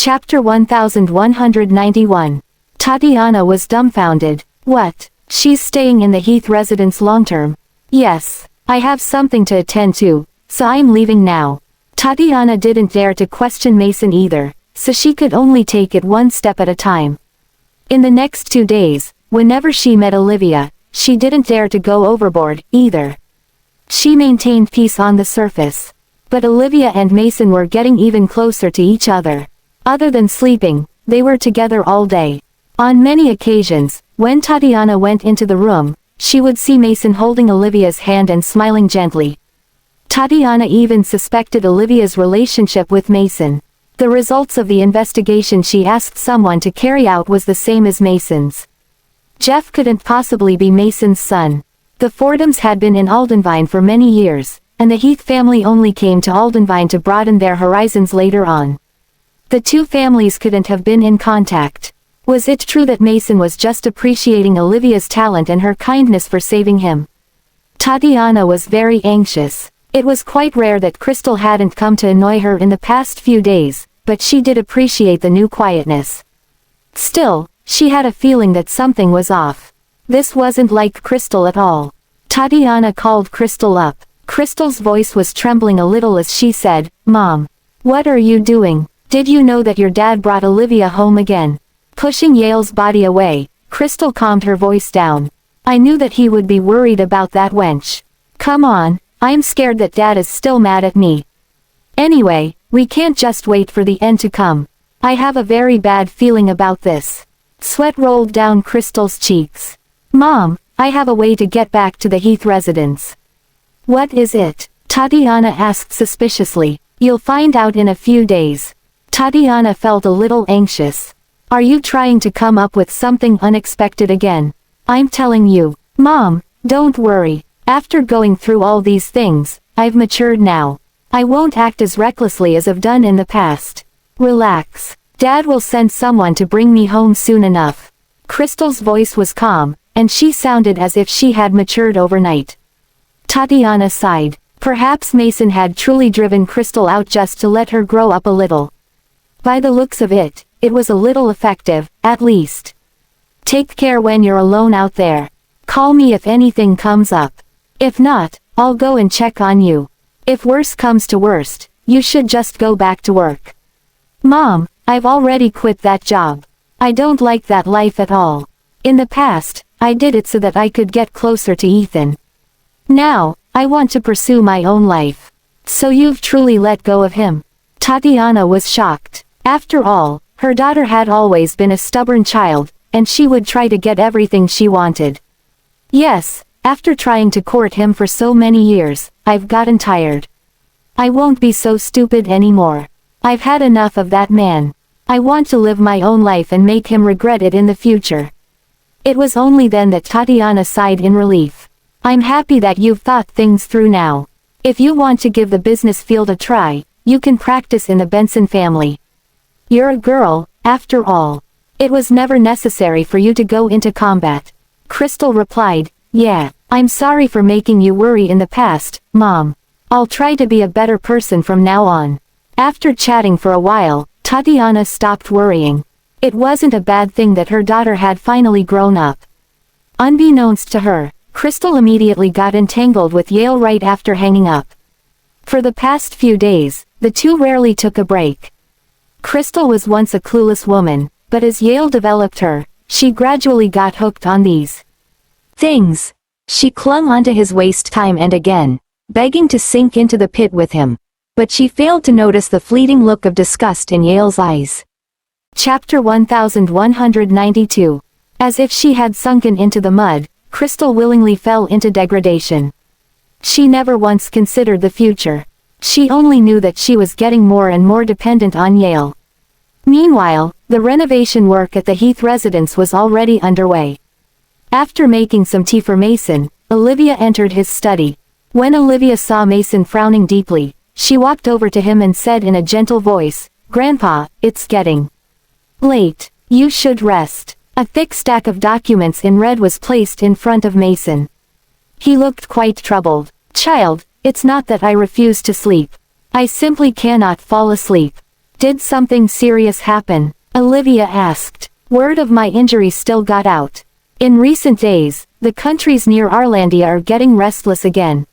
Chapter 1191. Tatiana was dumbfounded. What? She's staying in the Heath residence long-term? Yes. I have something to attend to, so I'm leaving now. Tatiana didn't dare to question Mason either, so she could only take it one step at a time. In the next 2 days, whenever she met Olivia, she didn't dare to go overboard, either. She maintained peace on the surface. But Olivia and Mason were getting even closer to each other. Other than sleeping, they were together all day. On many occasions, when Tatiana went into the room, she would see Mason holding Olivia's hand and smiling gently. Tatiana even suspected Olivia's relationship with Mason. The results of the investigation she asked someone to carry out was the same as Mason's. Jeff couldn't possibly be Mason's son. The Fordhams had been in Aldenvine for many years, and the Heath family only came to Aldenvine to broaden their horizons later on. The two families couldn't have been in contact. Was it true that Mason was just appreciating Olivia's talent and her kindness for saving him? Tatiana was very anxious. It was quite rare that Crystal hadn't come to annoy her in the past few days, but she did appreciate the new quietness. Still, she had a feeling that something was off. This wasn't like Crystal at all. Tatiana called Crystal up. Crystal's voice was trembling a little as she said, "Mom. What are you doing? Did you know that your dad brought Olivia home again?" Pushing Yale's body away, Crystal calmed her voice down. "I knew that he would be worried about that wench. Come on, I'm scared that Dad is still mad at me. Anyway, we can't just wait for the end to come. I have a very bad feeling about this." Sweat rolled down Crystal's cheeks. "Mom, I have a way to get back to the Heath residence." "What is it?" Tatiana asked suspiciously. "You'll find out in a few days." Tatiana felt a little anxious. "Are you trying to come up with something unexpected again?" "I'm telling you." "Mom, don't worry. After going through all these things, I've matured now. I won't act as recklessly as I've done in the past. Relax. Dad will send someone to bring me home soon enough." Crystal's voice was calm, and she sounded as if she had matured overnight. Tatiana sighed. Perhaps Mason had truly driven Crystal out just to let her grow up a little. By the looks of it, it was a little effective, at least. "Take care when you're alone out there. Call me if anything comes up. If not, I'll go and check on you. If worse comes to worst, you should just go back to work." "Mom, I've already quit that job. I don't like that life at all. In the past, I did it so that I could get closer to Ethan. Now, I want to pursue my own life." "So you've truly let go of him?" Tatiana was shocked. After all, her daughter had always been a stubborn child, and she would try to get everything she wanted. "Yes, after trying to court him for so many years, I've gotten tired. I won't be so stupid anymore. I've had enough of that man. I want to live my own life and make him regret it in the future." It was only then that Tatiana sighed in relief. "I'm happy that you've thought things through now. If you want to give the business field a try, you can practice in the Benson family. You're a girl, after all. It was never necessary for you to go into combat." Crystal replied, "Yeah, I'm sorry for making you worry in the past, Mom. I'll try to be a better person from now on." After chatting for a while, Tatiana stopped worrying. It wasn't a bad thing that her daughter had finally grown up. Unbeknownst to her, Crystal immediately got entangled with Yale right after hanging up. For the past few days, the two rarely took a break. Crystal was once a clueless woman, but as Yale developed her, she gradually got hooked on these things. She clung onto his waist time and again, begging to sink into the pit with him. But she failed to notice the fleeting look of disgust in Yale's eyes. Chapter 1192. As if she had sunken into the mud, Crystal willingly fell into degradation. She never once considered the future. She only knew that she was getting more and more dependent on Yale. Meanwhile, the renovation work at the Heath residence was already underway. After making some tea for Mason, Olivia entered his study. When Olivia saw Mason frowning deeply, she walked over to him and said in a gentle voice, "Grandpa, it's getting late. You should rest." A thick stack of documents in red was placed in front of Mason. He looked quite troubled. "Child, it's not that I refuse to sleep. I simply cannot fall asleep. Did something serious happen? Olivia asked. Word of my injury still got out. In recent days, the countries near Arlandia are getting restless again.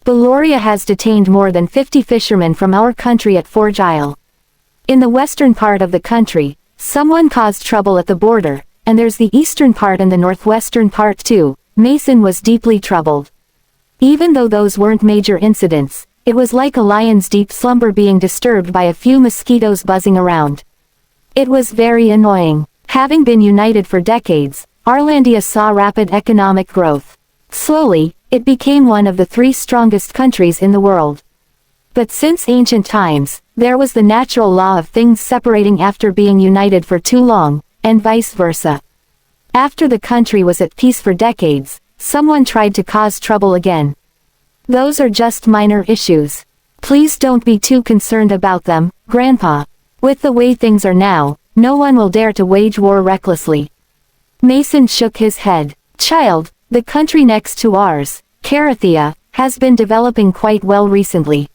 Beloria has detained more than 50 fishermen from our country at Forge Isle. In the western part of the country, someone caused trouble at the border, and there's the eastern part and the northwestern part too. Mason was deeply troubled. Even though those weren't major incidents, it was like a lion's deep slumber being disturbed by a few mosquitoes buzzing around. It was very annoying. Having been united for decades, Arlandia saw rapid economic growth. Slowly, it became one of the 3 strongest countries in the world. But since ancient times, there was the natural law of things separating after being united for too long, and vice versa. After the country was at peace for decades, someone tried to cause trouble again. Those are just minor issues. Please don't be too concerned about them, Grandpa. With the way things are now, no one will dare to wage war recklessly. Mason shook his head. Child, the country next to ours, Carathea, has been developing quite well recently.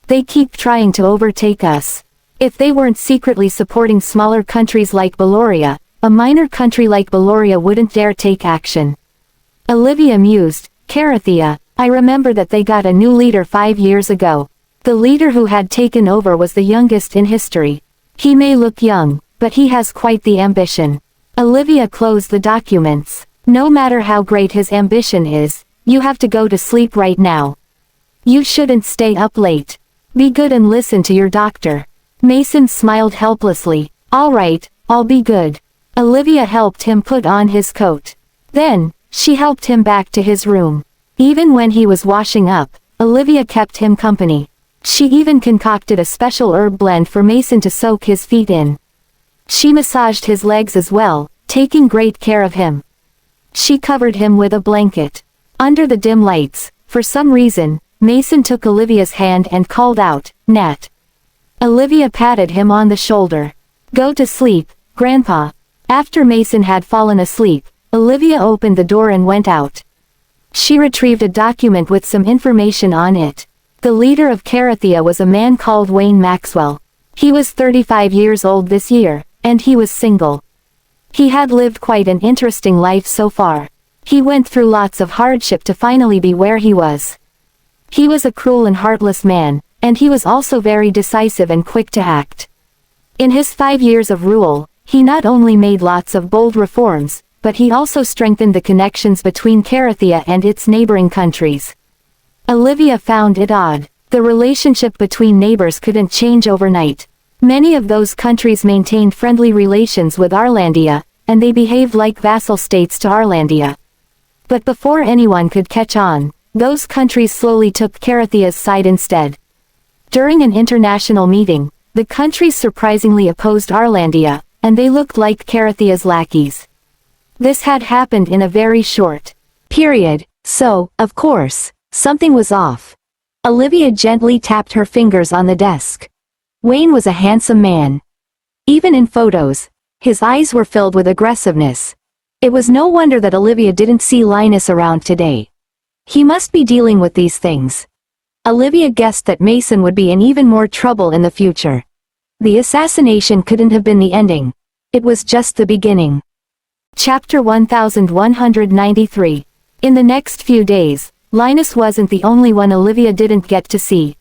They keep trying to overtake us. If they weren't secretly supporting smaller countries like Beloria, a minor country like Beloria wouldn't dare take action. Olivia mused. Carathea, I remember that they got a new leader 5 years ago. The leader who had taken over was the youngest in history. He may look young, but he has quite the ambition. Olivia closed the documents. No matter how great his ambition is, you have to go to sleep right now. You shouldn't stay up late. Be good and listen to your doctor. Mason smiled helplessly. All right, I'll be good. Olivia helped him put on his coat. Then, she helped him back to his room. Even when he was washing up, Olivia kept him company. She even concocted a special herb blend for Mason to soak his feet in. She massaged his legs as well, taking great care of him. She covered him with a blanket. Under the dim lights, for some reason, Mason took Olivia's hand and called out, Nat. Olivia patted him on the shoulder. Go to sleep, Grandpa. After Mason had fallen asleep, Olivia opened the door and went out. She retrieved a document with some information on it. The leader of Carathea was a man called Wayne Maxwell. He was 35 years old this year, and he was single. He had lived quite an interesting life so far. He went through lots of hardship to finally be where he was. He was a cruel and heartless man, and he was also very decisive and quick to act. In his 5 years of rule, he not only made lots of bold reforms, but he also strengthened the connections between Carathea and its neighboring countries. Olivia found it odd. The relationship between neighbors couldn't change overnight. Many of those countries maintained friendly relations with Arlandia, and they behaved like vassal states to Arlandia. But before anyone could catch on, those countries slowly took Carathea's side instead. During an international meeting, the countries surprisingly opposed Arlandia, and they looked like Carathea's lackeys. This had happened in a very short period, so, of course, something was off. Olivia gently tapped her fingers on the desk. Wayne was a handsome man. Even in photos, his eyes were filled with aggressiveness. It was no wonder that Olivia didn't see Linus around today. He must be dealing with these things. Olivia guessed that Mason would be in even more trouble in the future. The assassination couldn't have been the ending. It was just the beginning. Chapter 1193. In the next few days, Linus wasn't the only one Olivia didn't get to see.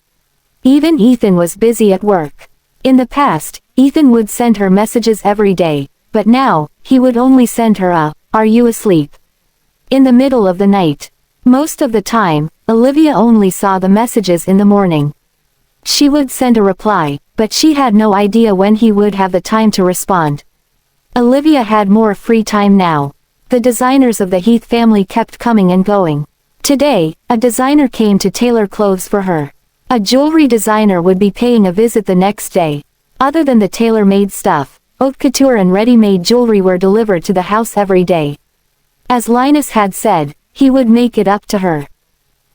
Even Ethan was busy at work. In the past, Ethan would send her messages every day, but now, he would only send her a, "Are you asleep?" in the middle of the night. Most of the time, Olivia only saw the messages in the morning. She would send a reply, but she had no idea when he would have the time to respond. Olivia had more free time now. The designers of the Heath family kept coming and going. Today, a designer came to tailor clothes for her. A jewelry designer would be paying a visit the next day. Other than the tailor-made stuff, haute couture and ready-made jewelry were delivered to the house every day. As Linus had said, he would make it up to her.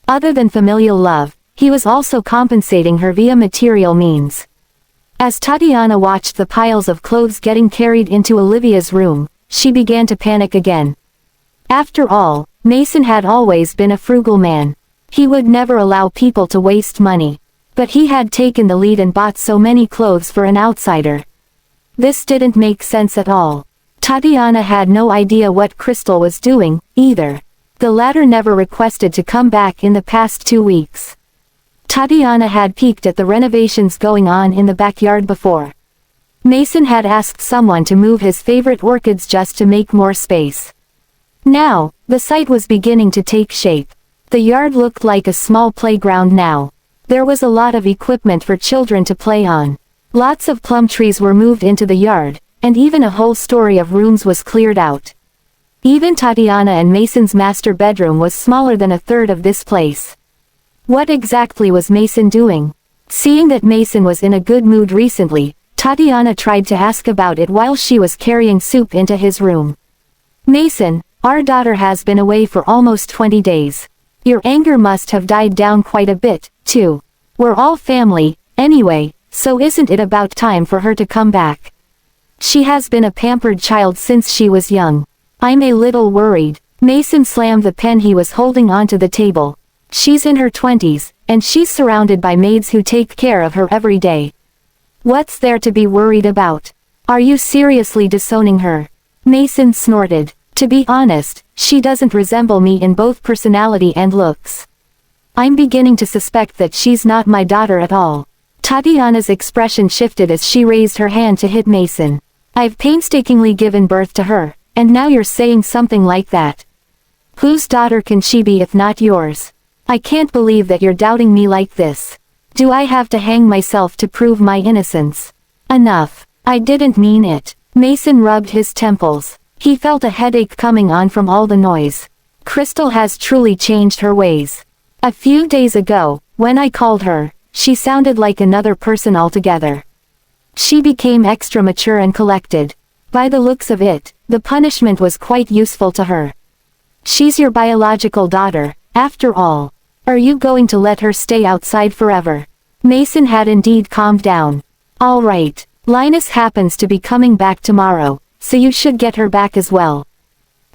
Other than familial love, he was also compensating her via material means. As Tatiana watched the piles of clothes getting carried into Olivia's room, she began to panic again. After all, Mason had always been a frugal man. He would never allow people to waste money. But he had taken the lead and bought so many clothes for an outsider. This didn't make sense at all. Tatiana had no idea what Crystal was doing, either. The latter never requested to come back in the past 2 weeks. Tatiana had peeked at the renovations going on in the backyard before. Mason had asked someone to move his favorite orchids just to make more space. Now, the site was beginning to take shape. The yard looked like a small playground now. There was a lot of equipment for children to play on. Lots of plum trees were moved into the yard, and even a whole story of rooms was cleared out. Even Tatiana and Mason's master bedroom was smaller than a third of this place. What exactly was Mason doing? Seeing that Mason was in a good mood recently, Tatiana tried to ask about it while she was carrying soup into his room. Mason, our daughter has been away for almost 20 days. Your anger must have died down quite a bit, too. We're all family, anyway, so isn't it about time for her to come back? She has been a pampered child since she was young. I'm a little worried. Mason slammed the pen he was holding onto the table. She's in her 20s, and she's surrounded by maids who take care of her every day. What's there to be worried about? Are you seriously disowning her? Mason snorted. To be honest, she doesn't resemble me in both personality and looks. I'm beginning to suspect that she's not my daughter at all. Tatiana's expression shifted as she raised her hand to hit Mason. I've painstakingly given birth to her, and now you're saying something like that. Whose daughter can she be if not yours? I can't believe that you're doubting me like this. Do I have to hang myself to prove my innocence? Enough. I didn't mean it. Mason rubbed his temples. He felt a headache coming on from all the noise. Crystal has truly changed her ways. A few days ago, when I called her, she sounded like another person altogether. She became extra mature and collected. By the looks of it, the punishment was quite useful to her. She's your biological daughter, after all. Are you going to let her stay outside forever? Mason had indeed calmed down. All right, Linus happens to be coming back tomorrow, so you should get her back as well.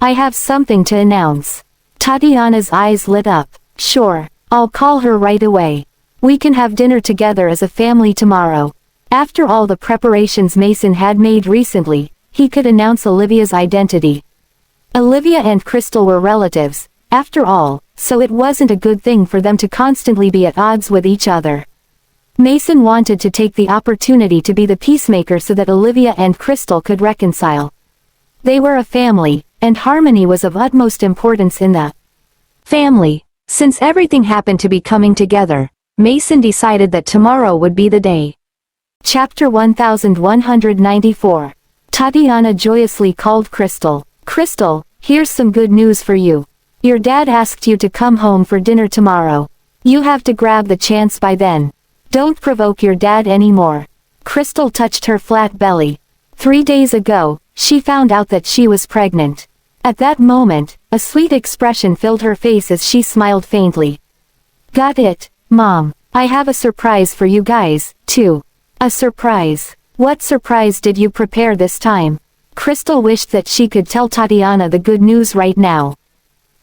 I have something to announce. Tatiana's eyes lit up. Sure, I'll call her right away. We can have dinner together as a family tomorrow. After all the preparations Mason had made recently, he could announce Olivia's identity. Olivia and Crystal were relatives, after all, so it wasn't a good thing for them to constantly be at odds with each other. Mason wanted to take the opportunity to be the peacemaker so that Olivia and Crystal could reconcile. They were a family, and harmony was of utmost importance in the family. Since everything happened to be coming together, Mason decided that tomorrow would be the day. Chapter 1194. Tatiana joyously called Crystal. Crystal, here's some good news for you. Your dad asked you to come home for dinner tomorrow. You have to grab the chance by then. Don't provoke your dad anymore. Crystal touched her flat belly. 3 days ago, she found out that she was pregnant. At that moment, a sweet expression filled her face as she smiled faintly. Got it, Mom. I have a surprise for you guys, too. A surprise? What surprise did you prepare this time? Crystal wished that she could tell Tatiana the good news right now.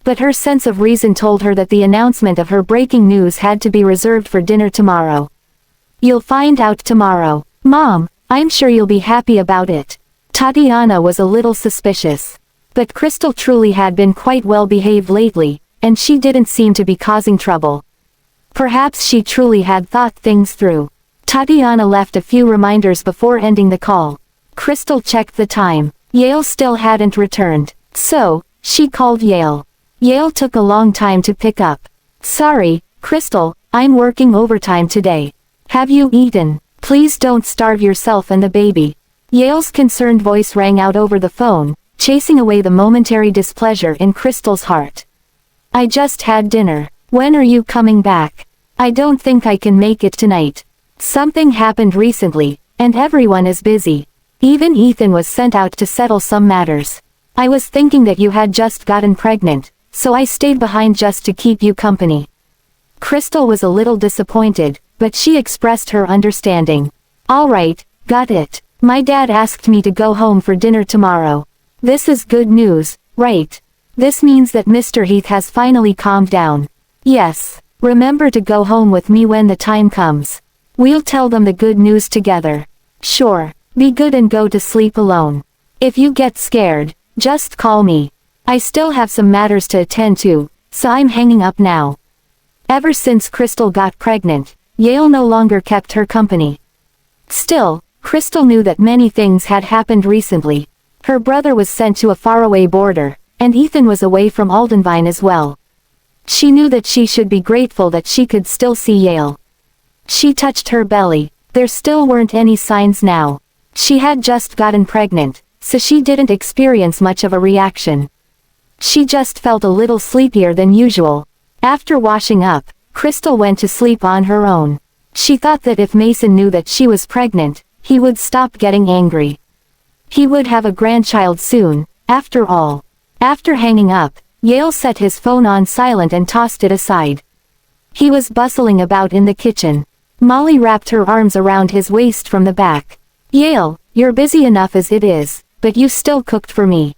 But her sense of reason told her that the announcement of her breaking news had to be reserved for dinner tomorrow. You'll find out tomorrow. Mom, I'm sure you'll be happy about it. Tatiana was a little suspicious. But Crystal truly had been quite well behaved lately, and she didn't seem to be causing trouble. Perhaps she truly had thought things through. Tatiana left a few reminders before ending the call. Crystal checked the time. Yale still hadn't returned. So, she called Yale. Yale took a long time to pick up. Sorry, Crystal, I'm working overtime today. Have you eaten? Please don't starve yourself and the baby. Yale's concerned voice rang out over the phone, chasing away the momentary displeasure in Crystal's heart. I just had dinner. When are you coming back? I don't think I can make it tonight. Something happened recently, and everyone is busy. Even Ethan was sent out to settle some matters. I was thinking that you had just gotten pregnant, so I stayed behind just to keep you company. Crystal was a little disappointed, but she expressed her understanding. All right, got it. My dad asked me to go home for dinner tomorrow. This is good news, right? This means that Mr. Heath has finally calmed down. Yes. Remember to go home with me when the time comes. We'll tell them the good news together. Sure. Be good and go to sleep alone. If you get scared, just call me. I still have some matters to attend to, so I'm hanging up now. Ever since Crystal got pregnant, Yale no longer kept her company. Still, Crystal knew that many things had happened recently. Her brother was sent to a faraway border, and Ethan was away from Aldenvine as well. She knew that she should be grateful that she could still see Yale. She touched her belly. There still weren't any signs now. She had just gotten pregnant, so she didn't experience much of a reaction. She just felt a little sleepier than usual. After washing up, Crystal went to sleep on her own. She thought that if Mason knew that she was pregnant, he would stop getting angry. He would have a grandchild soon, after all. After hanging up, Yale set his phone on silent and tossed it aside. He was bustling about in the kitchen. Molly wrapped her arms around his waist from the back. Yale, you're busy enough as it is, but you still cooked for me.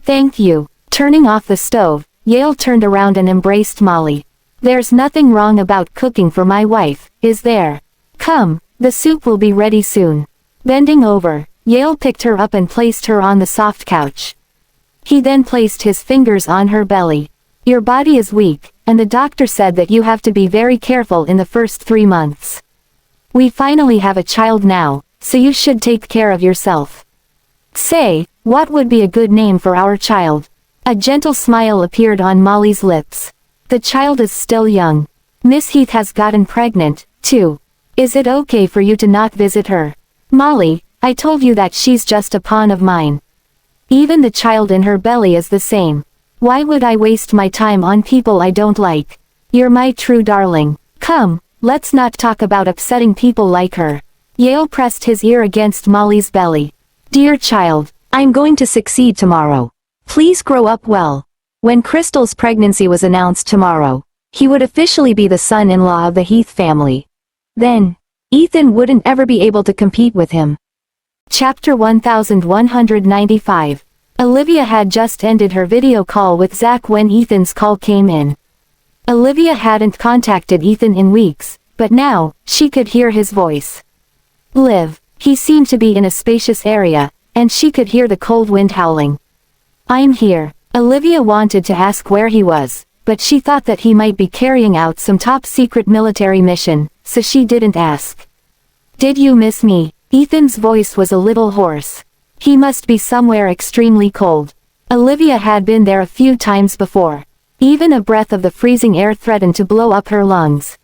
Thank you. Turning off the stove, Yale turned around and embraced Molly. There's nothing wrong about cooking for my wife, is there? Come, the soup will be ready soon. Bending over, Yale picked her up and placed her on the soft couch. He then placed his fingers on her belly. Your body is weak, and the doctor said that you have to be very careful in the first 3 months. We finally have a child now, so you should take care of yourself. Say, what would be a good name for our child? A gentle smile appeared on Molly's lips. The child is still young. Miss Heath has gotten pregnant, too. Is it okay for you to not visit her? Molly, I told you that she's just a pawn of mine. Even the child in her belly is the same. Why would I waste my time on people I don't like? You're my true darling. Come, let's not talk about upsetting people like her. Yale pressed his ear against Molly's belly. Dear child, I'm going to succeed tomorrow. Please grow up well. When Crystal's pregnancy was announced tomorrow, he would officially be the son-in-law of the Heath family. Then, Ethan wouldn't ever be able to compete with him. Chapter 1195. Olivia had just ended her video call with Zach when Ethan's call came in. Olivia hadn't contacted Ethan in weeks, but now, she could hear his voice. Liv. He seemed to be in a spacious area, and she could hear the cold wind howling. I'm here. Olivia wanted to ask where he was, but she thought that he might be carrying out some top-secret military mission, so she didn't ask. Did you miss me? Ethan's voice was a little hoarse. He must be somewhere extremely cold. Olivia had been there a few times before. Even a breath of the freezing air threatened to blow up her lungs.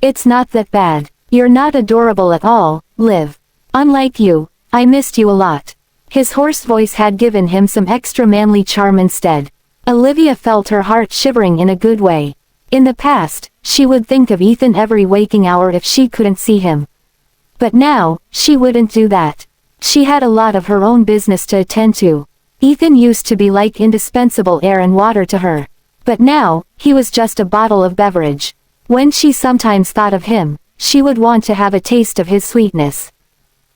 It's not that bad. You're not adorable at all, Liv. Unlike you, I missed you a lot. His hoarse voice had given him some extra manly charm instead. Olivia felt her heart shivering in a good way. In the past, she would think of Ethan every waking hour if she couldn't see him. But now, she wouldn't do that. She had a lot of her own business to attend to. Ethan used to be like indispensable air and water to her. But now, he was just a bottle of beverage. When she sometimes thought of him, she would want to have a taste of his sweetness.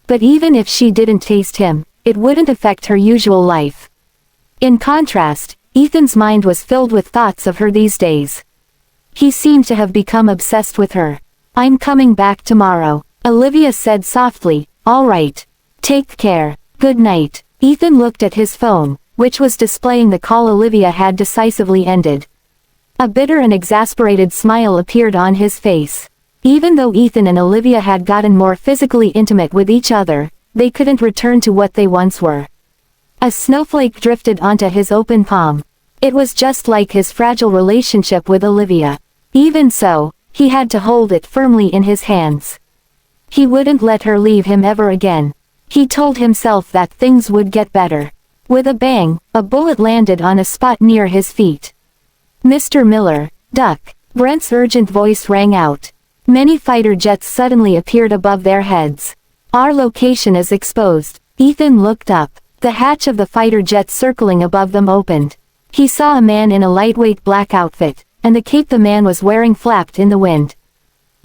But even if she didn't taste him, it wouldn't affect her usual life. In contrast, Ethan's mind was filled with thoughts of her these days. He seemed to have become obsessed with her. I'm coming back tomorrow, Olivia said softly. All right. Take care. Good night. Ethan looked at his phone, which was displaying the call Olivia had decisively ended. A bitter and exasperated smile appeared on his face. Even though Ethan and Olivia had gotten more physically intimate with each other, they couldn't return to what they once were. A snowflake drifted onto his open palm. It was just like his fragile relationship with Olivia. Even so, he had to hold it firmly in his hands. He wouldn't let her leave him ever again. He told himself that things would get better. With a bang, a bullet landed on a spot near his feet. Mr. Miller, duck. Brent's urgent voice rang out. Many fighter jets suddenly appeared above their heads. Our location is exposed. Ethan looked up. The hatch of the fighter jet circling above them opened. He saw a man in a lightweight black outfit, and the cape the man was wearing flapped in the wind.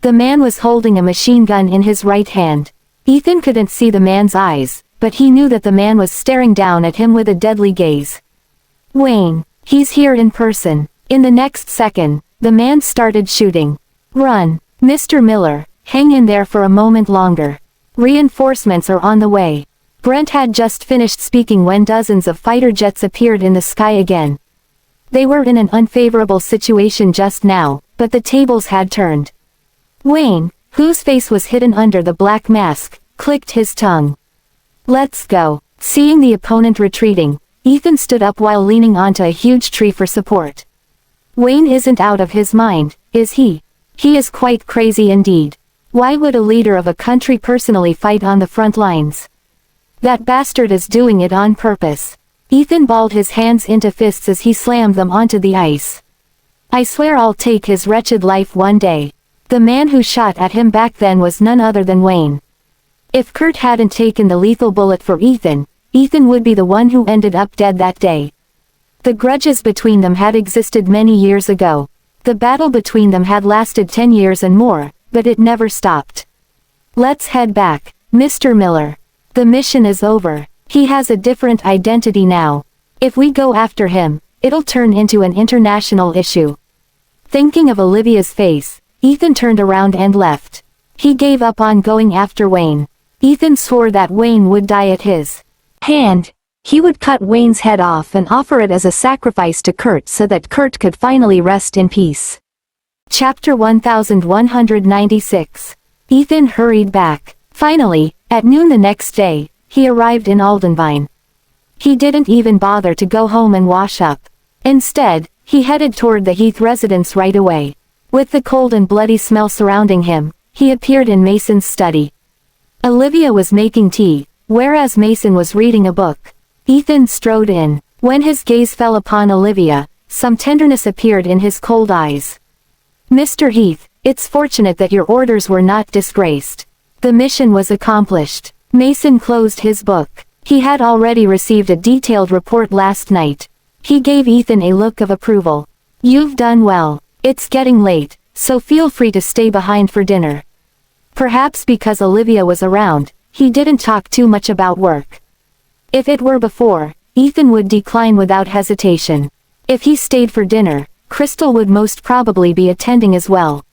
The man was holding a machine gun in his right hand. Ethan couldn't see the man's eyes, but he knew that the man was staring down at him with a deadly gaze. Wayne, he's here in person. In the next second, the man started shooting. Run, Mr. Miller, hang in there for a moment longer. Reinforcements are on the way. Brent had just finished speaking when dozens of fighter jets appeared in the sky again. They were in an unfavorable situation just now, but the tables had turned. Wayne, whose face was hidden under the black mask, clicked his tongue. Let's go. Seeing the opponent retreating, Ethan stood up while leaning onto a huge tree for support. Wayne isn't out of his mind, is he? He is quite crazy indeed. Why would a leader of a country personally fight on the front lines? That bastard is doing it on purpose. Ethan balled his hands into fists as he slammed them onto the ice. I swear I'll take his wretched life one day. The man who shot at him back then was none other than Wayne. If Kurt hadn't taken the lethal bullet for Ethan, Ethan would be the one who ended up dead that day. The grudges between them had existed many years ago. The battle between them had lasted 10 years and more, but it never stopped. Let's head back, Mr. Miller. The mission is over. He has a different identity now. If we go after him, it'll turn into an international issue. Thinking of Olivia's face, Ethan turned around and left. He gave up on going after Wayne. Ethan swore that Wayne would die at his hand. He would cut Wayne's head off and offer it as a sacrifice to Kurt so that Kurt could finally rest in peace. Chapter 1196. Ethan hurried back. Finally, at noon the next day, he arrived in Aldenvine. He didn't even bother to go home and wash up. Instead, he headed toward the Heath residence right away. With the cold and bloody smell surrounding him, he appeared in Mason's study. Olivia was making tea, whereas Mason was reading a book. Ethan strode in. When his gaze fell upon Olivia, some tenderness appeared in his cold eyes. Mr. Heath, it's fortunate that your orders were not disgraced. The mission was accomplished. Mason closed his book. He had already received a detailed report last night. He gave Ethan a look of approval. You've done well. It's getting late, so feel free to stay behind for dinner. Perhaps because Olivia was around, he didn't talk too much about work. If it were before, Ethan would decline without hesitation. If he stayed for dinner, Crystal would most probably be attending as well.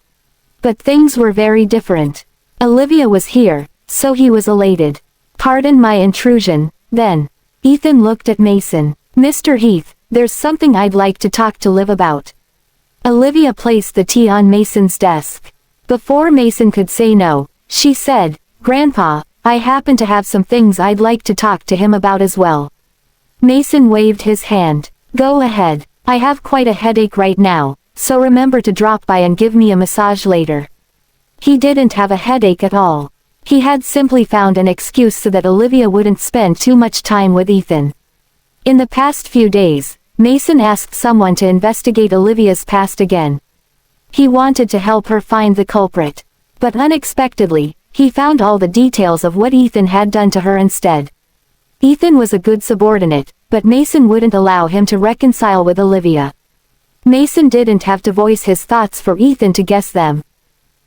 But things were very different. Olivia was here, so he was elated. Pardon my intrusion, then. Ethan looked at Mason. Mr. Heath, there's something I'd like to talk to Liv about. Olivia placed the tea on Mason's desk. Before Mason could say no, she said, Grandpa, I happen to have some things I'd like to talk to him about as well. Mason waved his hand. Go ahead. I have quite a headache right now, so remember to drop by and give me a massage later. He didn't have a headache at all. He had simply found an excuse so that Olivia wouldn't spend too much time with Ethan. In the past few days, Mason asked someone to investigate Olivia's past again. He wanted to help her find the culprit. But unexpectedly, he found all the details of what Ethan had done to her instead. Ethan was a good subordinate, but Mason wouldn't allow him to reconcile with Olivia. Mason didn't have to voice his thoughts for Ethan to guess them.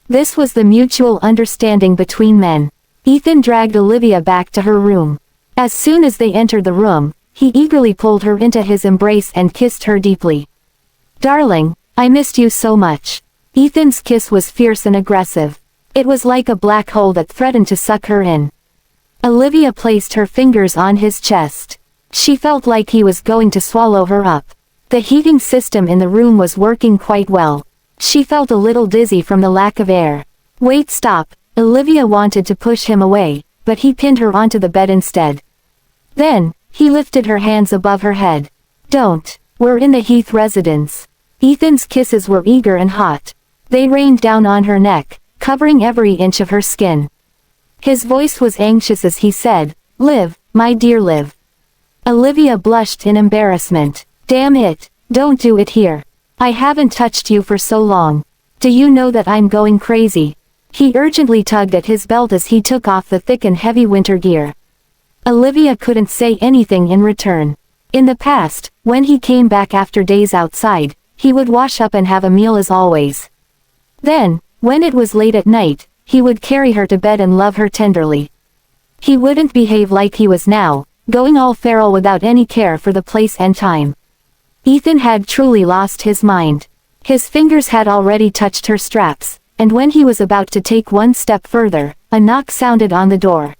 This was the mutual understanding between men. Ethan dragged Olivia back to her room. As soon as they entered the room, he eagerly pulled her into his embrace and kissed her deeply. Darling, I missed you so much. Ethan's kiss was fierce and aggressive. It was like a black hole that threatened to suck her in. Olivia placed her fingers on his chest. She felt like he was going to swallow her up. The heating system in the room was working quite well. She felt a little dizzy from the lack of air. Wait, stop. Olivia wanted to push him away, but he pinned her onto the bed instead. Then, he lifted her hands above her head. Don't. We're in the Heath residence. Ethan's kisses were eager and hot. They rained down on her neck, covering every inch of her skin. His voice was anxious as he said, Liv, my dear Liv. Olivia blushed in embarrassment. Damn it, don't do it here. I haven't touched you for so long. Do you know that I'm going crazy? He urgently tugged at his belt as he took off the thick and heavy winter gear. Olivia couldn't say anything in return. In the past, when he came back after days outside, he would wash up and have a meal as always. Then, when it was late at night, he would carry her to bed and love her tenderly. He wouldn't behave like he was now, going all feral without any care for the place and time. Ethan had truly lost his mind. His fingers had already touched her straps, and when he was about to take one step further, a knock sounded on the door.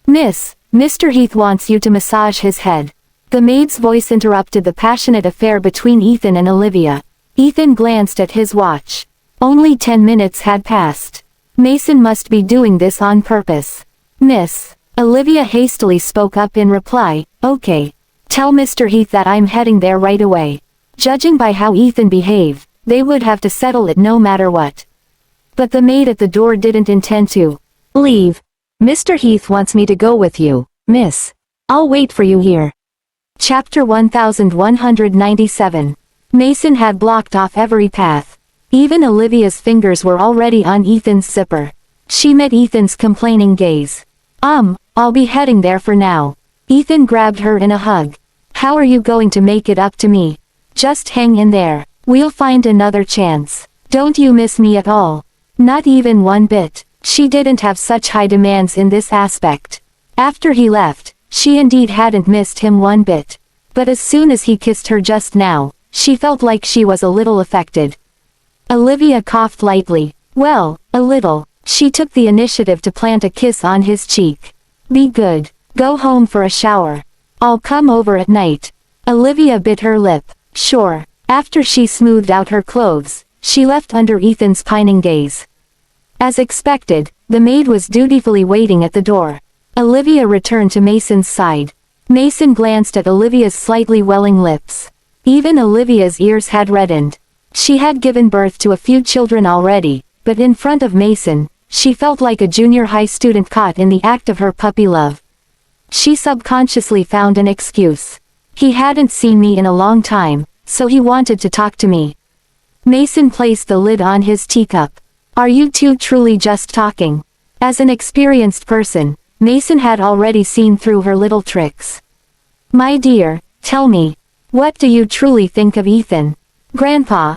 "Miss, Mr. Heath wants you to massage his head." The maid's voice interrupted the passionate affair between Ethan and Olivia. Ethan glanced at his watch. Only 10 minutes had passed. Mason must be doing this on purpose. "Miss," Olivia hastily spoke up in reply, "Okay. Tell Mr. Heath that I'm heading there right away." Judging by how Ethan behaved, they would have to settle it no matter what. But the maid at the door didn't intend to leave. "Mr. Heath wants me to go with you, miss. I'll wait for you here." Chapter 1197. Mason had blocked off every path. Even Olivia's fingers were already on Ethan's zipper. She met Ethan's complaining gaze. I'll be heading there for now." Ethan grabbed her in a hug. "How are you going to make it up to me? Just hang in there. We'll find another chance. Don't you miss me at all?" Not even one bit. She didn't have such high demands in this aspect. After he left, she indeed hadn't missed him one bit. But as soon as he kissed her just now, she felt like she was a little affected. Olivia coughed lightly. "Well, a little." She took the initiative to plant a kiss on his cheek. "Be good. Go home for a shower. I'll come over at night." Olivia bit her lip. "Sure." After she smoothed out her clothes, she left under Ethan's pining gaze. As expected, the maid was dutifully waiting at the door. Olivia returned to Mason's side. Mason glanced at Olivia's slightly welling lips. Even Olivia's ears had reddened. She had given birth to a few children already, but in front of Mason, she felt like a junior high student caught in the act of her puppy love. She subconsciously found an excuse. "He hadn't seen me in a long time, so he wanted to talk to me." Mason placed the lid on his teacup. "Are you two truly just talking?" As an experienced person, Mason had already seen through her little tricks. "My dear, tell me, what do you truly think of Ethan?" "Grandpa,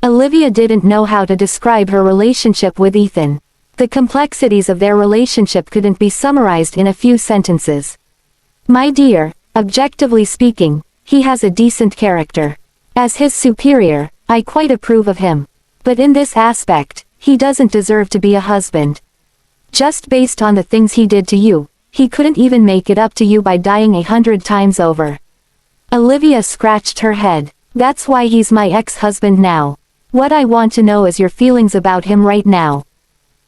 Olivia didn't know how to describe her relationship with Ethan. The complexities of their relationship couldn't be summarized in a few sentences. "My dear, objectively speaking, he has a decent character. As his superior, I quite approve of him. But in this aspect, he doesn't deserve to be a husband. Just based on the things he did to you, he couldn't even make it up to you by dying 100 times over." Olivia scratched her head. "That's why he's my ex-husband now. What I want to know is your feelings about him right now.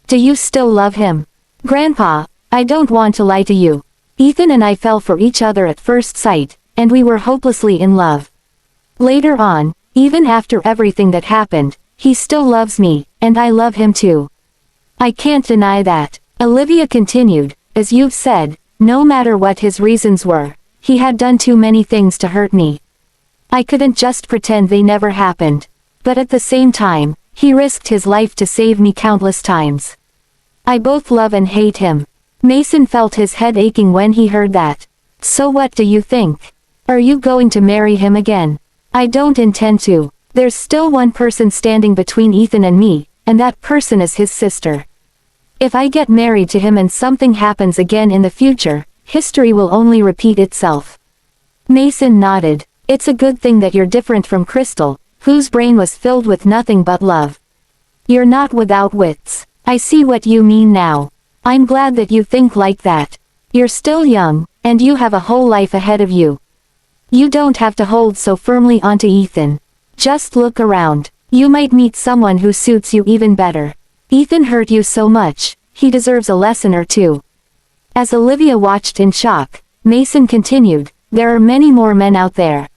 Do you still love him?" "Grandpa, I don't want to lie to you. Ethan and I fell for each other at first sight, and we were hopelessly in love. Later on, even after everything that happened, he still loves me, and I love him too. I can't deny that." Olivia continued, "As you've said, no matter what his reasons were, he had done too many things to hurt me. I couldn't just pretend they never happened. But at the same time, he risked his life to save me countless times. I both love and hate him." Mason felt his head aching when he heard that. "So what do you think? Are you going to marry him again?" "I don't intend to. There's still one person standing between Ethan and me, and that person is his sister. If I get married to him and something happens again in the future, history will only repeat itself." Mason nodded. "It's a good thing that you're different from Crystal, whose brain was filled with nothing but love. You're not without wits. I see what you mean now. I'm glad that you think like that. You're still young, and you have a whole life ahead of you. You don't have to hold so firmly onto Ethan. Just look around. You might meet someone who suits you even better. Ethan hurt you so much, he deserves a lesson or two." As Olivia watched in shock, Mason continued, "There are many more men out there.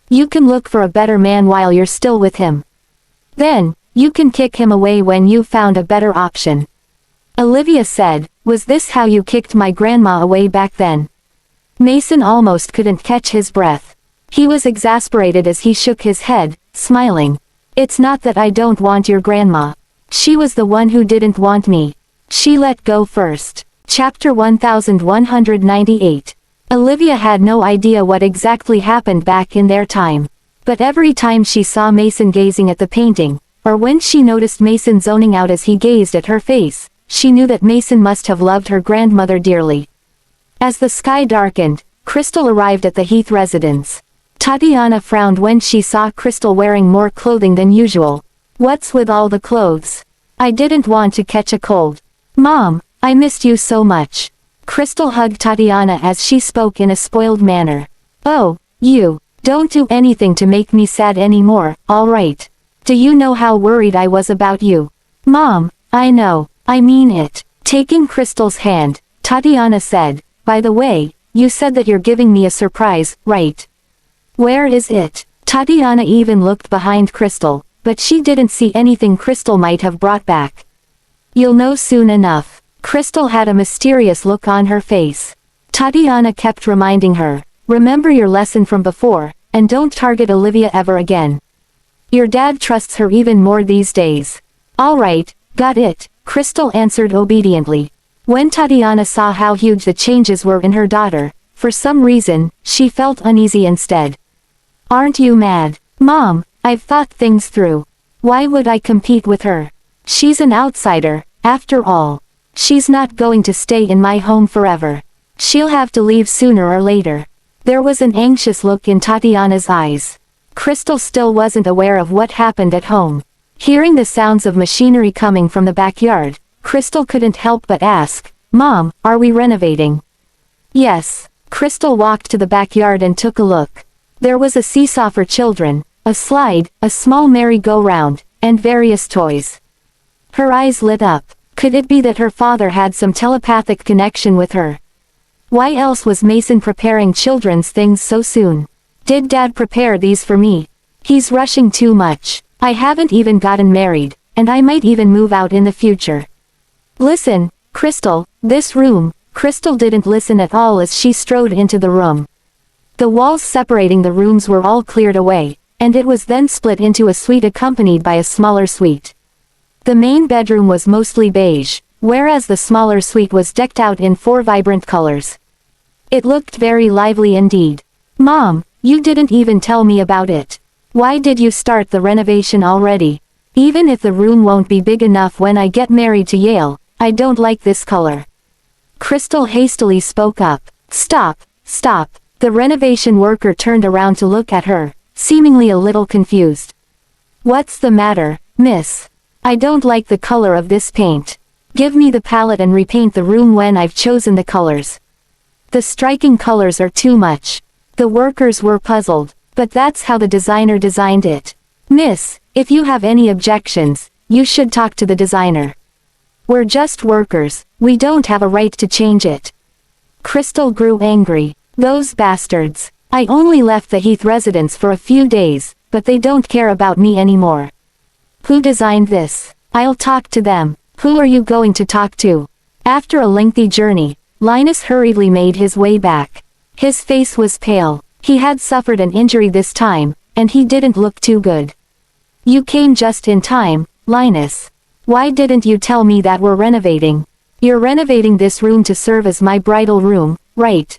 You can look for a better man while you're still with him. Then, you can kick him away when you've found a better option." Olivia said, "Was this how you kicked my grandma away back then?" Mason almost couldn't catch his breath. He was exasperated as he shook his head, smiling. "It's not that I don't want your grandma. She was the one who didn't want me. She let go first." Chapter 1198. Olivia had no idea what exactly happened back in their time. But every time she saw Mason gazing at the painting, or when she noticed Mason zoning out as he gazed at her face, she knew that Mason must have loved her grandmother dearly. As the sky darkened, Crystal arrived at the Heath residence. Tatiana frowned when she saw Crystal wearing more clothing than usual. What's with all the clothes? I didn't want to catch a cold. Mom, I missed you so much. Crystal hugged Tatiana as she spoke in a spoiled manner. Oh, you. Don't do anything to make me sad anymore, alright? Do you know how worried I was about you? Mom, I know, I mean it. Taking Crystal's hand, Tatiana said, by the way, you said that you're giving me a surprise, right? Where is it? Tatiana even looked behind Crystal, but she didn't see anything Crystal might have brought back. You'll know soon enough. Crystal had a mysterious look on her face. Tatiana kept reminding her, remember your lesson from before, and don't target Olivia ever again. Your dad trusts her even more these days. Alright, got it, Crystal answered obediently. When Tatiana saw how huge the changes were in her daughter, for some reason, she felt uneasy instead. Aren't you mad? Mom, I've thought things through. Why would I compete with her? She's an outsider, after all. She's not going to stay in my home forever. She'll have to leave sooner or later. There was an anxious look in Tatiana's eyes. Crystal still wasn't aware of what happened at home. Hearing the sounds of machinery coming from the backyard, Crystal couldn't help but ask, Mom, are we renovating? Yes. Crystal walked to the backyard and took a look. There was a seesaw for children, a slide, a small merry-go-round, and various toys. Her eyes lit up. Could it be that her father had some telepathic connection with her? Why else was Mason preparing children's things so soon? Did Dad prepare these for me? He's rushing too much. I haven't even gotten married, and I might even move out in the future. Listen, Crystal, this room. Crystal didn't listen at all as she strode into the room. The walls separating the rooms were all cleared away, and it was then split into a suite accompanied by a smaller suite. The main bedroom was mostly beige, whereas the smaller suite was decked out in 4 vibrant colors. It looked very lively indeed. Mom, you didn't even tell me about it. Why did you start the renovation already? Even if the room won't be big enough when I get married to Yale, I don't like this color. Crystal hastily spoke up. Stop, stop. The renovation worker turned around to look at her, seemingly a little confused. What's the matter, miss? I don't like the color of this paint. Give me the palette and repaint the room when I've chosen the colors. The striking colors are too much. The workers were puzzled, but that's how the designer designed it. Miss, if you have any objections, you should talk to the designer. We're just workers, we don't have a right to change it. Crystal grew angry. Those bastards. I only left the Heath residence for a few days, but they don't care about me anymore. Who designed this? I'll talk to them. Who are you going to talk to? After a lengthy journey, Linus hurriedly made his way back. His face was pale. He had suffered an injury this time, and he didn't look too good. You came just in time, Linus. Why didn't you tell me that we're renovating? You're renovating this room to serve as my bridal room, right?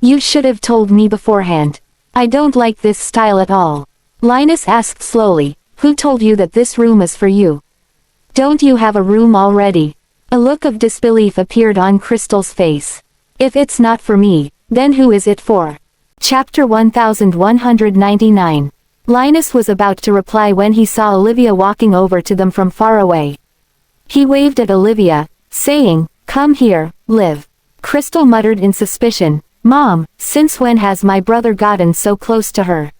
You should have told me beforehand. I don't like this style at all. Linus asked slowly, who told you that this room is for you? Don't you have a room already? A look of disbelief appeared on Crystal's face. If it's not for me, then who is it for? Chapter 1199. Linus was about to reply when he saw Olivia walking over to them from far away. He waved at Olivia, saying, "Come here, Liv." Crystal muttered in suspicion, "Mom, since when has my brother gotten so close to her?"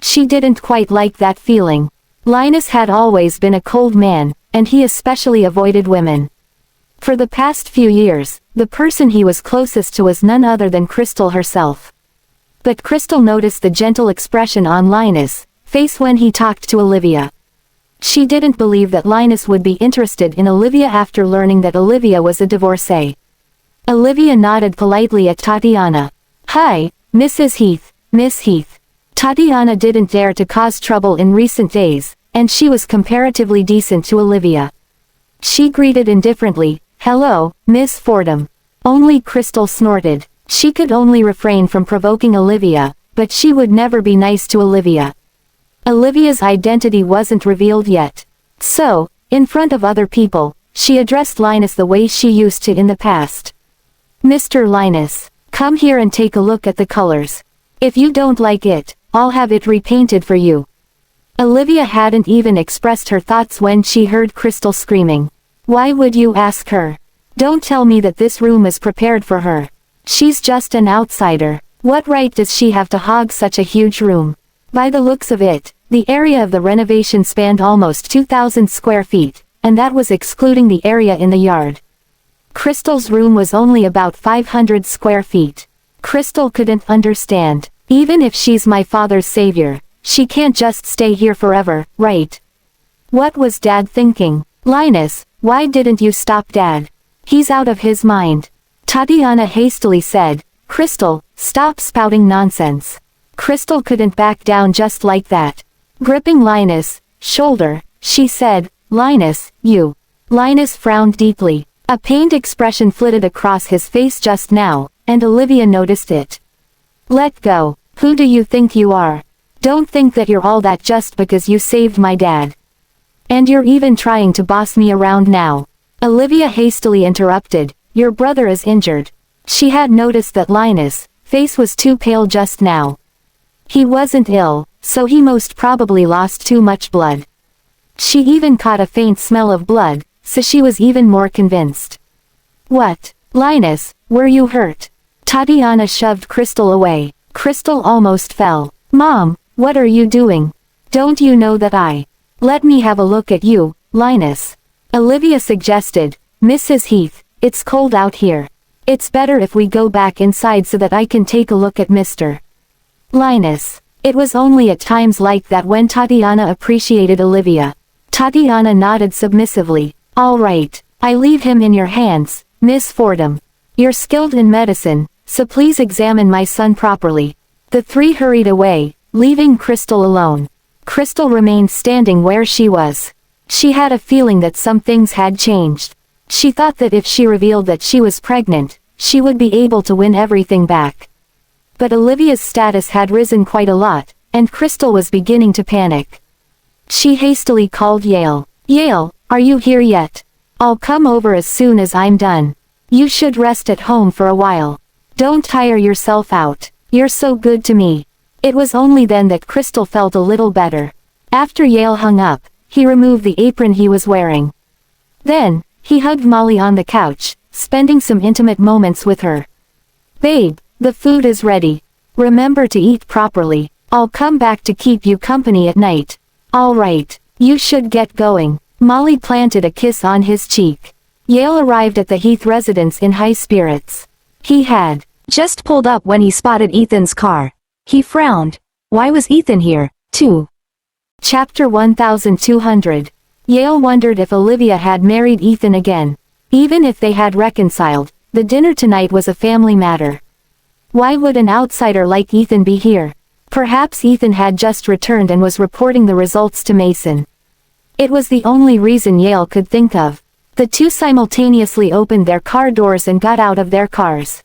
She didn't quite like that feeling. Linus had always been a cold man, and he especially avoided women. For the past few years, the person he was closest to was none other than Crystal herself. But Crystal noticed the gentle expression on Linus' face when he talked to Olivia. She didn't believe that Linus would be interested in Olivia after learning that Olivia was a divorcee. Olivia nodded politely at Tatiana. "Hi, Mrs. Heath, Miss Heath." Tatiana didn't dare to cause trouble in recent days, and she was comparatively decent to Olivia. She greeted indifferently, "Hello, Miss Fordham." Only Crystal snorted. She could only refrain from provoking Olivia, but she would never be nice to Olivia. Olivia's identity wasn't revealed yet. So, in front of other people, she addressed Linus the way she used to in the past. "Mr. Linus, come here and take a look at the colors. If you don't like it, I'll have it repainted for you. Olivia hadn't even expressed her thoughts when she heard Crystal screaming. Why would you ask her? Don't tell me that this room is prepared for her. She's just an outsider. What right does she have to hog such a huge room? By the looks of it, the area of the renovation spanned almost 2,000 square feet, and that was excluding the area in the yard. Crystal's room was only about 500 square feet. Crystal couldn't understand. Even if she's my father's savior, she can't just stay here forever, right? What was Dad thinking? Linus, why didn't you stop Dad? He's out of his mind. Tatiana hastily said. Crystal, stop spouting nonsense. Crystal couldn't back down just like that. Gripping Linus' shoulder, she said, Linus, you. Linus frowned deeply. A pained expression flitted across his face just now, and Olivia noticed it. Let go. Who do you think you are? Don't think that you're all that just because you saved my dad. And you're even trying to boss me around now. Olivia hastily interrupted, your brother is injured. She had noticed that Linus' face was too pale just now. He wasn't ill, so he most probably lost too much blood. She even caught a faint smell of blood, so she was even more convinced. What? Linus, were you hurt? Tatiana shoved Crystal away. Crystal almost fell. Mom, what are you doing? Don't you know that Let me have a look at you, Linus. Olivia suggested, Mrs. Heath, it's cold out here. It's better if we go back inside so that I can take a look at Mr. Linus. It was only at times like that when Tatiana appreciated Olivia. Tatiana nodded submissively. All right, I leave him in your hands, Miss Fordham. You're skilled in medicine, so please examine my son properly. The three hurried away, leaving Crystal alone. Crystal remained standing where she was. She had a feeling that some things had changed. She thought that if she revealed that she was pregnant, she would be able to win everything back. But Olivia's status had risen quite a lot, and Crystal was beginning to panic. She hastily called Yale. Yale, are you here yet? I'll come over as soon as I'm done. You should rest at home for a while. Don't tire yourself out. You're so good to me. It was only then that Crystal felt a little better. After Yale hung up, he removed the apron he was wearing. Then, he hugged Molly on the couch, spending some intimate moments with her. Babe, the food is ready. Remember to eat properly. I'll come back to keep you company at night. All right, you should get going. Molly planted a kiss on his cheek. Yale arrived at the Heath residence in high spirits. He had just pulled up when he spotted Ethan's car. He frowned. Why was Ethan here, too? Chapter 1200. Yale wondered if Olivia had married Ethan again. Even if they had reconciled, the dinner tonight was a family matter. Why would an outsider like Ethan be here? Perhaps Ethan had just returned and was reporting the results to Mason. It was the only reason Yale could think of. The two simultaneously opened their car doors and got out of their cars.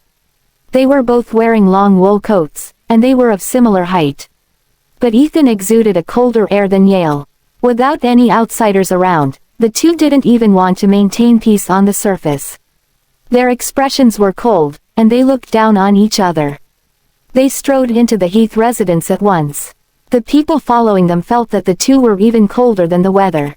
They were both wearing long wool coats, and they were of similar height. But Ethan exuded a colder air than Yale. Without any outsiders around, the two didn't even want to maintain peace on the surface. Their expressions were cold, and they looked down on each other. They strode into the Heath residence at once. The people following them felt that the two were even colder than the weather.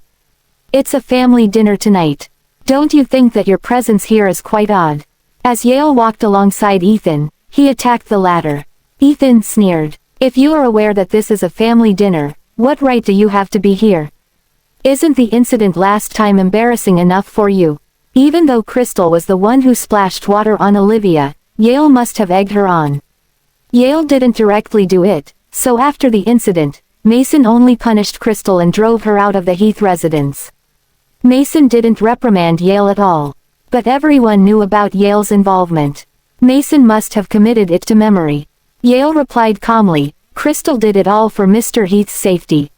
It's a family dinner tonight. Don't you think that your presence here is quite odd? As Yale walked alongside Ethan, he attacked the latter. Ethan sneered. If you are aware that this is a family dinner, what right do you have to be here? Isn't the incident last time embarrassing enough for you? Even though Crystal was the one who splashed water on Olivia, Yale must have egged her on. Yale didn't directly do it, so after the incident, Mason only punished Crystal and drove her out of the Heath residence. Mason didn't reprimand Yale at all. But everyone knew about Yale's involvement. Mason must have committed it to memory. Yale replied calmly, Crystal did it all for Mr. Heath's safety.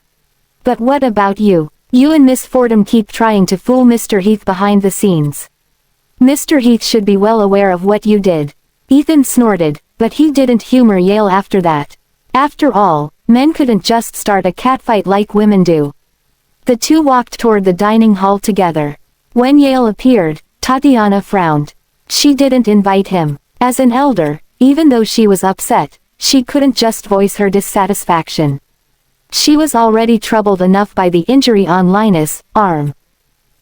But what about you? You and Miss Fordham keep trying to fool Mr. Heath behind the scenes. Mr. Heath should be well aware of what you did. Ethan snorted, but he didn't humor Yale after that. After all, men couldn't just start a catfight like women do. The two walked toward the dining hall together. When Yale appeared, Tatiana frowned. She didn't invite him. As an elder, even though she was upset, she couldn't just voice her dissatisfaction. She was already troubled enough by the injury on Linus' arm.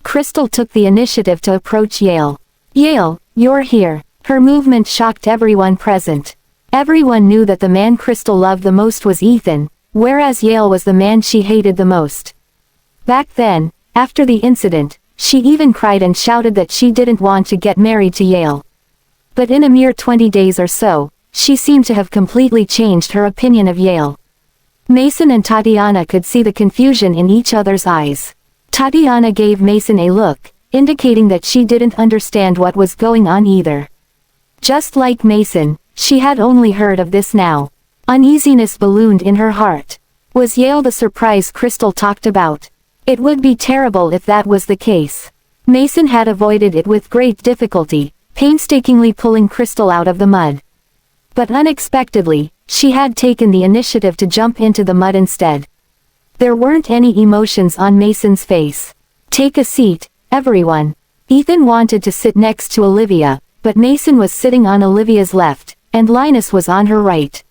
Crystal took the initiative to approach Yale. "Yale, you're here." Her movement shocked everyone present. Everyone knew that the man Crystal loved the most was Ethan, whereas Yale was the man she hated the most. Back then, after the incident, she even cried and shouted that she didn't want to get married to Yale. But in a mere 20 days or so, she seemed to have completely changed her opinion of Yale. Mason and Tatiana could see the confusion in each other's eyes. Tatiana gave Mason a look, indicating that she didn't understand what was going on either. Just like Mason, she had only heard of this now. Uneasiness ballooned in her heart. Was Yale the surprise Crystal talked about? It would be terrible if that was the case. Mason had avoided it with great difficulty, painstakingly pulling Crystal out of the mud. But unexpectedly, she had taken the initiative to jump into the mud instead. There weren't any emotions on Mason's face. "Take a seat, everyone." Ethan wanted to sit next to Olivia, but Mason was sitting on Olivia's left, and Linus was on her right.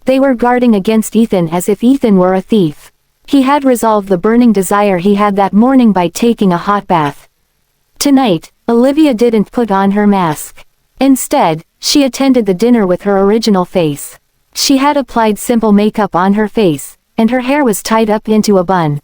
They were guarding against Ethan as if Ethan were a thief. He had resolved the burning desire he had that morning by taking a hot bath. Tonight, Olivia didn't put on her mask. Instead, she attended the dinner with her original face. She had applied simple makeup on her face, and her hair was tied up into a bun.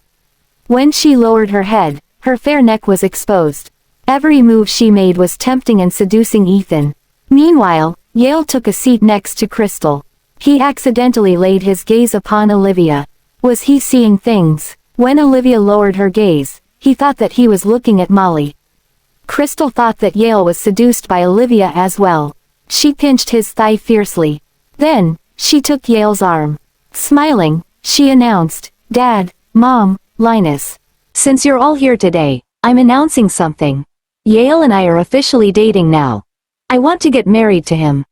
When she lowered her head, her fair neck was exposed. Every move she made was tempting and seducing Ethan. Meanwhile, Yale took a seat next to Crystal. He accidentally laid his gaze upon Olivia. Was he seeing things? When Olivia lowered her gaze, he thought that he was looking at Molly. Crystal thought that Yale was seduced by Olivia as well. She pinched his thigh fiercely. Then, she took Yale's arm. Smiling, she announced, "Dad, Mom, Linus. Since you're all here today, I'm announcing something. Yale and I are officially dating now. I want to get married to him."